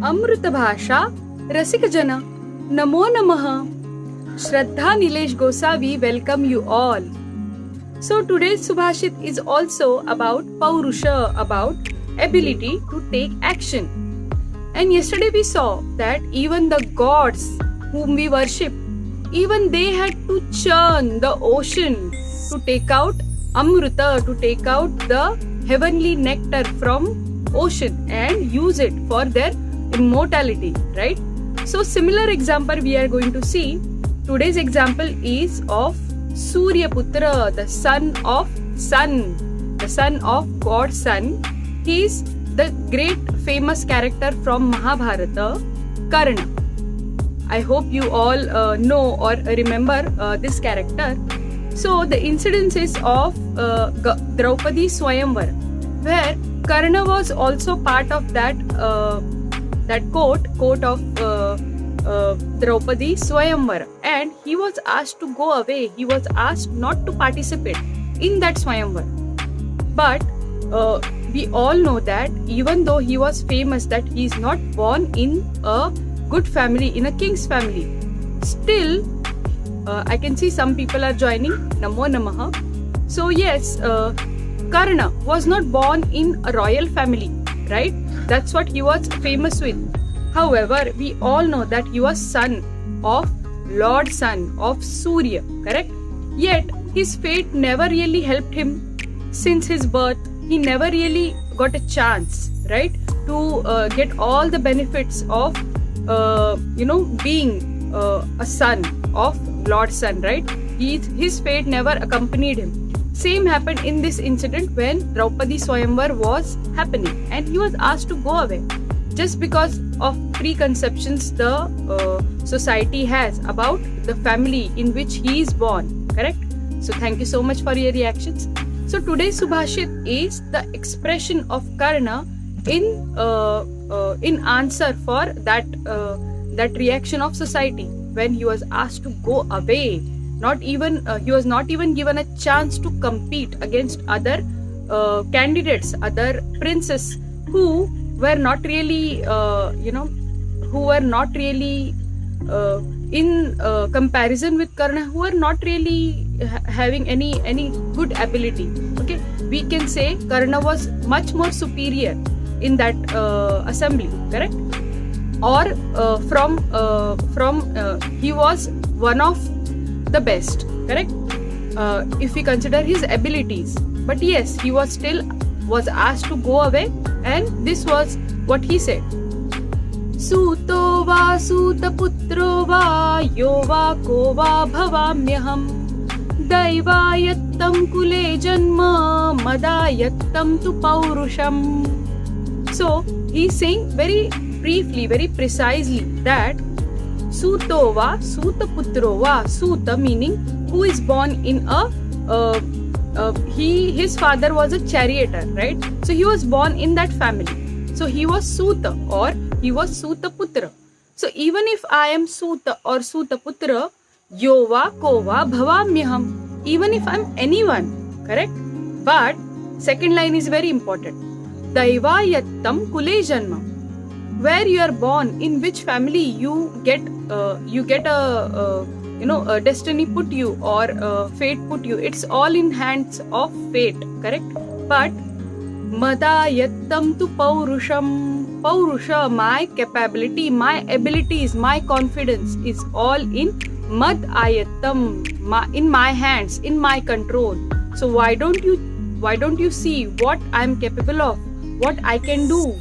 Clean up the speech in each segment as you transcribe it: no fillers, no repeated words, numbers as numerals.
अमृत भाषा रसिक जन नमो नमः. Shraddha Nilesh Gosavi welcome you all. So today's Subhashit is also about Paurusha, about ability to take action. And yesterday we saw that even the gods whom we worship, even they had to churn the ocean to take out Amrita, to take out the heavenly nectar from ocean and use it for their immortality, right? So similar example we are going to see. Today's example is of Surya Putra, the son of God Sun. He is the great famous character from Mahabharata, Karna. I hope you all know or remember this character. So the incident is of Draupadi Swayamvar, where Karna was also part of that court of Draupadi Swayamvar, and he was asked to go away. He was asked not to participate in that Swayamvar. But we all know that even though he was famous, that he is not born in a good family, in a king's family, still I can see some people are joining. Namo Namaha. So yes, Karna was not born in a royal family, right? That's what he was famous with. However, we all know that he was son of Lord Sun of Surya, correct? Yet his fate never really helped him since his birth. He never really got a chance, right, to get all the benefits of being a son of Lord Sun, right? His fate never accompanied him. Same happened in this incident when Draupadi Swayamvar was happening, and he was asked to go away just because of preconceptions the society has about the family in which he is born, correct? So thank you so much for your reactions. So today's Subhashit is the expression of Karna in answer for that reaction of society when he was asked to go away. He was not even given a chance to compete against other candidates, other princes who were not really, in comparison with Karna, who were not really having any good ability. Okay, we can say Karna was much more superior in that assembly, correct? Or he was one of the best, correct? If we consider his abilities. But yes, he was asked to go away, and this was what he said. Suto va sutaputro va yo va ko va bhavamyaham daivayattam kule janma madayattam tu paurusham. So he's saying very briefly, very precisely that Suto va sutaputro va, Suta meaning who is born in his father was a charioteer, right? So he was born in that family. So he was Suta, or he was Sutaputra. So even if I am Suta or Sutaputra, Yova Kova Bhavamyaham, even if I'm anyone, correct? But second line is very important. Daivayattam Kule Janma. Where you are born, in which family you get a destiny put you, or fate put you. It's all in hands of fate, correct? But Madayattam tu Paurusham. Paurusha, my capability, my abilities, my confidence is all in Madayattam, in my hands, in my control. So why don't you see what I'm capable of, what I can do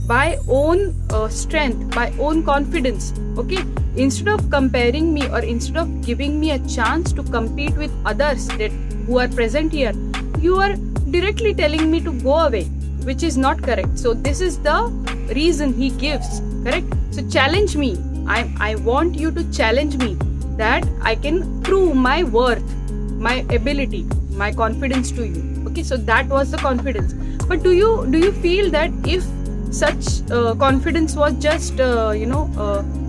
by own strength, by own confidence, okay? Instead of comparing me, or instead of giving me a chance to compete with others who are present here, you are directly telling me to go away, which is not correct. So this is the reason he gives, correct? So challenge me. I want you to challenge me, that I can prove my worth, my ability, my confidence to you. Okay, so that was the confidence. But do you feel that if such confidence was just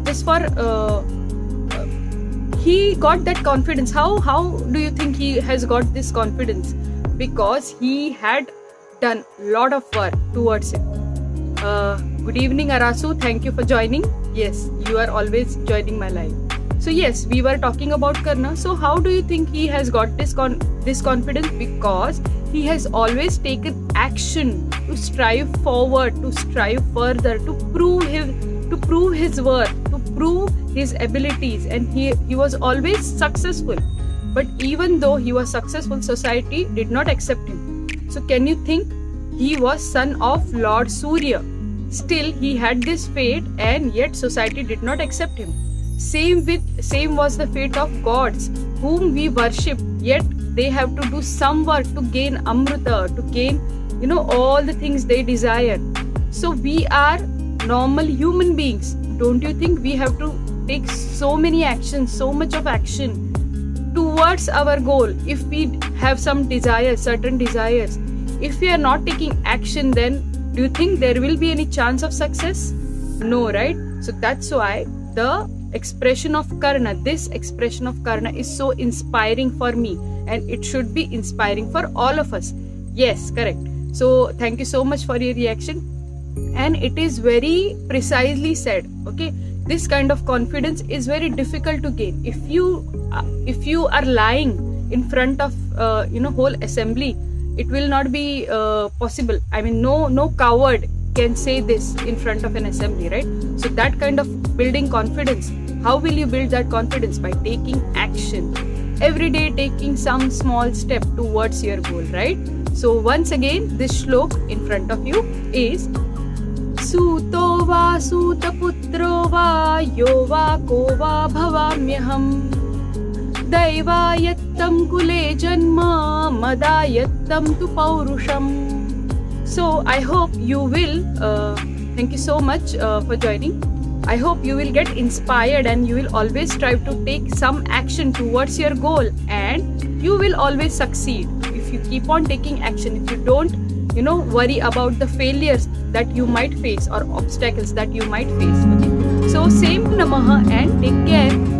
just for he got that confidence, how do you think he has got this confidence? Because he had done a lot of work towards it. Good evening, Arasu. Thank you for joining. Yes, you are always joining my live. So yes, we were talking about Karna. So how do you think he has got this confidence? Because he has always taken action to strive forward, to strive further, to prove his worth, to prove his abilities, and he was always successful. But even though he was successful, society did not accept him. So can you think? He was son of Lord Surya. Still, he had this fate, and yet society did not accept him. Same was the fate of gods whom we worship, yet they have to do some work to gain amrita, to gain all the things they desire. So we are normal human beings. Don't you think we have to take so many actions, so much of action towards our goal? If we have some desires, certain desires, if we are not taking action, then do you think there will be any chance of success? No, right? So that's why the expression of Karna, this expression of Karna is so inspiring for me, and it should be inspiring for all of us. Yes, correct. So thank you so much for your reaction, and it is very precisely said. Okay, this kind of confidence is very difficult to gain. If you are lying in front of whole assembly, it will not be possible. I mean, no coward can say this in front of an assembly, right? So that kind of building confidence, how will you build that confidence? By taking action every day, taking some small step towards your goal, right? So once again, this shlok in front of you is Suto va sutaputro va yo va ko va bhavamyaham Daivayattam kule janma madayattam tu paurusham. So I hope you will, thank you so much for joining. I hope you will get inspired, and you will always strive to take some action towards your goal, and you will always succeed if you keep on taking action. If you don't worry about the failures that you might face or obstacles that you might face. Okay, so same namaha and take care.